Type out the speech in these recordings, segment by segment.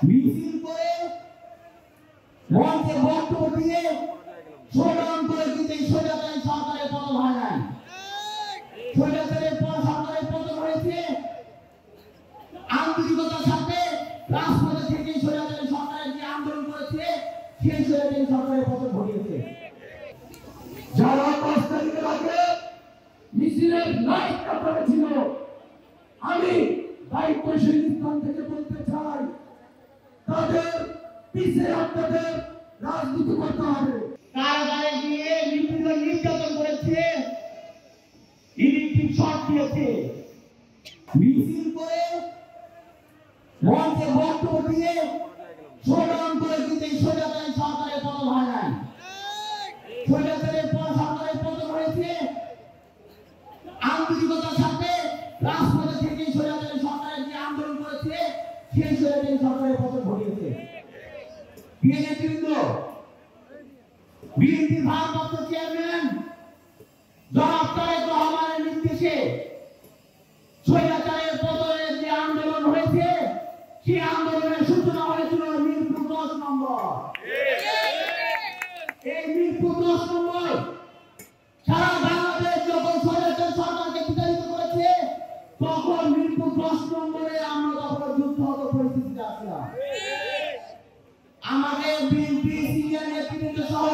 মিছিল করে মঞ্চে বক্তব্য দিয়ে স্লোগান করে দিতে স্বৈরাচারী সরকারের পতন হয় নাই। স্বৈরাচারের পর সরকারের পতন হয়েছে আন্তরিকতার সাথে রাজপথে থেকে স্বৈরাচারী সরকারের যে আন্দোলন করেছে সেই স্বৈরাচারী সরকারের পতন ঘটিয়েছে। যারা 5 তারিখের আগে মিছিলের নায়ক কাটারে ছিল, আমি দায়িত্বশীল স্থান থেকে বলতে চাই তাদের পিছে আপনাদের রাজনীতি করতে হবে। কারাগারে গিয়ে নির্যাতন করেছে, ইলেকট্রিক শক দিয়েছে, মিছিল করে মঞ্চে বক্তব্য দিয়ে স্লোগান করে দিতে স্বৈরাচারী সরকারের পতন হয় নাই। স্বৈরাচারের পর সরকারের পতন হয়েছে আন্তরিকতার সাথে রাজপথে থেকে স্বৈরাচারী সরকারের যে আন্দোলন করেছে সেই স্বৈরাচারী সরকারের পতন ঘটিয়েছে। বিএনপির ভারপ্রাপ্ত চেয়ারম্যান জনাব তারেক রহমানের নির্দেশে স্বৈরাচারের পতনের যে আন্দোলন হয়েছে সেই আন্দোলনের সূচনা হয়েছিল মিরপুর 10 নম্বর। এই মিরপুর 10 নম্বর সারা বাংলাদেশ যখন স্বৈরাচার সরকারকে বিতাড়িত করেছে তখন মিরপুর 10 নম্বরে আমরা তখন যুদ্ধগত পরিস্থিতিতে আসলাম। আমাদের বিএনপি সিনিয়র নেতৃত্ব সহ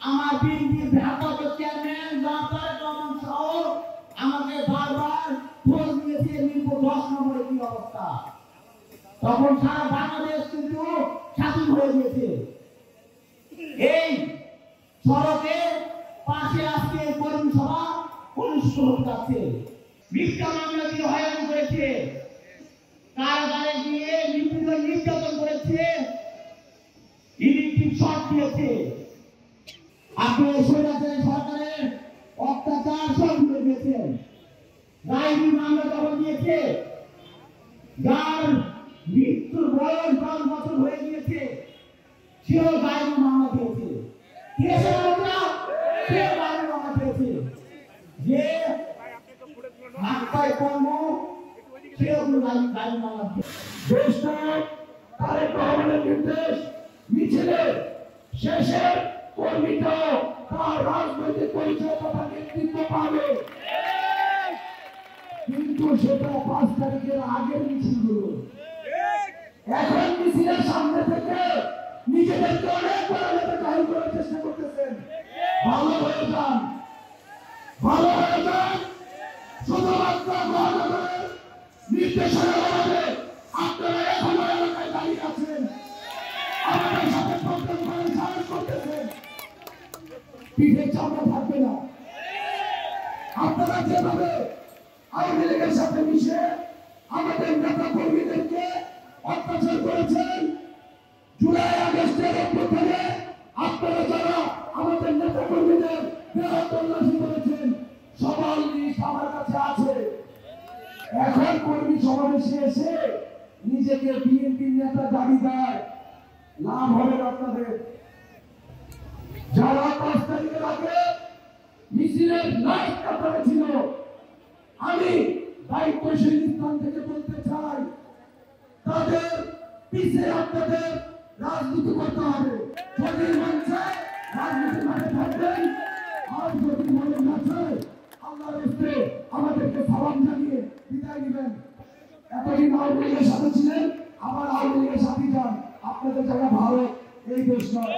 আমার বিএনপির ভারপ্রাপ্ত চেয়ারম্যান জনাব তারেক রহমান সহ আমাকে বারবার খোঁজ নিয়েছে মিরপুর 10 নম্বরে কি অবস্থা। তখন সারা বাংলাদেশ কিন্তু স্বাধীন হয়ে গেছে। এই সড়কে পাশে আজকে কর্মী সভা অনুষ্ঠিত হতে যাচ্ছে। মিথ্যা মামলা দিয়ে হয়রানি করেছে, কারাগারে গিয়ে নির্যাতন করেছে, ইলেকট্রিক শক দিয়েছে। আপনি স্বৈরাচারী সরকারের অত্যাচার সব ভুলে গেছেন। গায়েবী মামলা যখন দিয়েছে, যার মৃত্যুর বয়স 10 বছর হয়ে গিয়েছে, সেও গায়েবী মামলা দিয়েছে। কেসের মামলা সেও গায়েবী মামলা দিয়েছে। যে হাতপায় কর্ম সেও গায়েবী মামলা দিয়েছে। জ্যেষ্ঠ তারেক রহমানের নির্দেশ মিছিলের শেষে কর্মীরা তার রাজনৈতিক পরিচয় তথা নেতৃত্ব পাবে, কিন্তু সেটা 5 তারিখের আগের মিছিলগুলো। এখন মিছিলের সামনে থেকে নিজেদেরকে অনেক বড় নেতা জাহির করার চেষ্টা করতেছেন। ভালো হয়ে যান, ভালো হয়ে যান। শুধুমাত্র মহানগরের নির্দেশনা হবে আপনারা এখনো এলাকায় দাঁড়িয়ে আছেন, আমাদের সাথে প্রত্যেক ঘরে সাহায্য করতেছেন। পিঠে চামড়া থাকবে না। আপনারা যেভাবে আওয়ামী লীগের সাথে মিশে আমাদের নেতা কর্মীদেরকে অত্যাচার করেছেন, জুলাই আগস্টের অভ্যুত্থানে আপনারা যারা আমাদের নেতা কর্মীদের দেহ তল্লাশি করেছেন, সবার লিস্ট আমার কাছে আছে। এখন কর্মী সমাবেশে এসে নিজেকে বিএনপির নেতা দাবি দেয়, লাভ হবে না আপনাদের। যারা 5 তারিখের আগে মিছিলের নায়ক কাটারে ছিল, আমি দায়িত্বশীল স্থান থেকে বলতে চাই তাদের পিছে আপনাদের রাজনীতি করতে হবে। যদি মন চায় রাজনীতি মাঠে থাকবেন, আর যদি মনে না চায় আল্লাহর রাস্তে আমাদেরকে সালাম জানিয়ে বিদায় নেবেন। এতদিন আওয়ামী লীগের সাথে ছিলেন, আবার আওয়ামী লীগের সাথে যান। আপনাদের জায়গা ভারত, এই দেশ নয়।